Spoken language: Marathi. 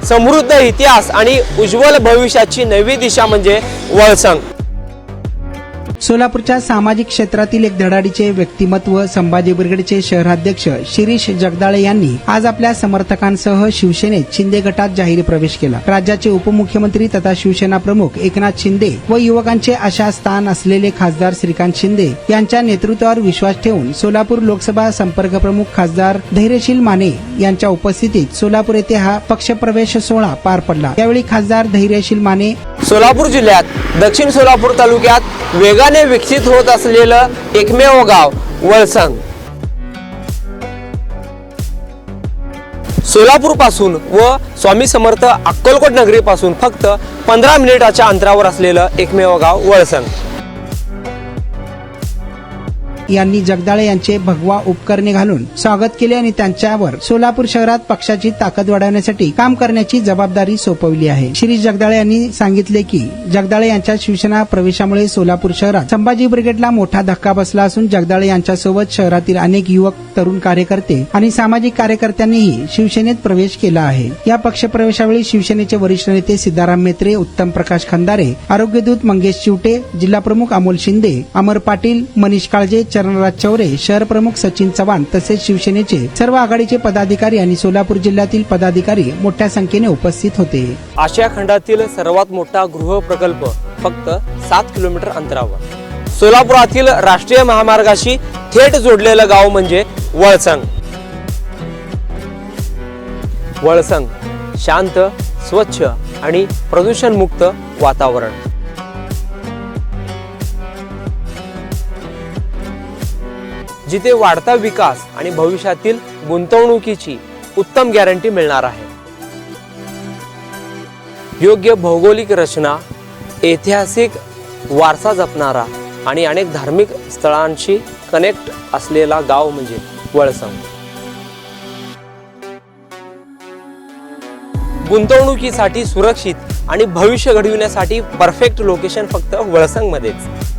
समृद्ध इतिहास आणि उज्ज्वल भविष्याची नवी दिशा म्हणजे वळसंग। सोलापूरच्या सामाजिक क्षेत्रातील एक धडाडीचे व्यक्तिमत्व संभाजी ब्रिगेडचे शहराध्यक्ष शिरीष जगदाळे यांनी आज आपल्या समर्थकांसह शिवसेनेत शिंदे गटात जाहीर प्रवेश केला। राज्याचे उपमुख्यमंत्री तथा शिवसेना प्रमुख एकनाथ शिंदे व युवकांचे आशा स्थान असलेले खासदार श्रीकांत शिंदे यांच्या नेतृत्वावर विश्वास ठेवून सोलापूर लोकसभा संपर्क प्रमुख खासदार धैर्यशील माने यांच्या उपस्थितीत सोलापूर येथे हा पक्षप्रवेश सोहळा पार पडला। यावेळी खासदार धैर्यशील माने सोलापूर जिल्ह्यात दक्षिण सोलापूर तालुक्यात वेगाने विकसित होत असलेलं एकमेव गाव वळसंग। सोलापूर पासून व स्वामी समर्थ अक्कलकोट नगरी पासून फक्त 15 मिनिटाच्या अंतरावर असलेलं एकमेव गाव वळसंग। यांनी जगदाळे यांचे भगवा उपकरणे घालून स्वागत केले आणि त्यांच्यावर सोलापूर शहरात पक्षाची ताकद वाढवण्यासाठी काम करण्याची जबाबदारी सोपवली आहे। श्री जगदाळे यांनी सांगितले की जगदाळे यांच्या शिवसेना प्रवेशामुळे सोलापूर शहरात संभाजी ब्रिगेडला मोठा धक्का बसला असून जगदाळे यांच्यासोबत शहरातील अनेक युवक, तरुण कार्यकर्ते आणि सामाजिक कार्यकर्त्यांनीही शिवसेनेत प्रवेश केला आहे। या पक्षप्रवेशावेळी शिवसेनेचे वरिष्ठ नेते सिद्धाराम म्हेत्रे, उत्तम प्रकाश खंदारे, आरोग्यदूत मंगेश चिवटे, जिल्हाप्रमुख अमोल शिंदे, अमर पाटील, मनीष काळजे, चरणराज चौरे, शहर प्रमुख सचिन चव्हाण तसेच शिवसेनेचे सर्व आघाडीचे पदाधिकारी आणि सोलापूर जिल्ह्यातील पदाधिकारी मोठ्या संख्येने उपस्थित होते। आशिया खंडातील सर्वात मोठा गृह प्रकल्प फक्त 7 किलोमीटर अंतरावर सोलापुरातील राष्ट्रीय महामार्गाशी थेट जोडलेलं गाव म्हणजे वळसंग। वळसंग शांत, स्वच्छ आणि प्रदूषणमुक्त वातावरण। जिथे वाढता विकास आणि भविष्यातील गुंतवणुकीची उत्तम गॅरंटी मिळणार आहे। योग्य भौगोलिक रचना, ऐतिहासिक वारसा जपणारा आणि अनेक धार्मिक स्थळांशी कनेक्ट असलेला गाव म्हणजे वळसंग। गुंतवणुकीसाठी सुरक्षित आणि भविष्य घडविण्यासाठी परफेक्ट लोकेशन फक्त वळसंग मध्येच।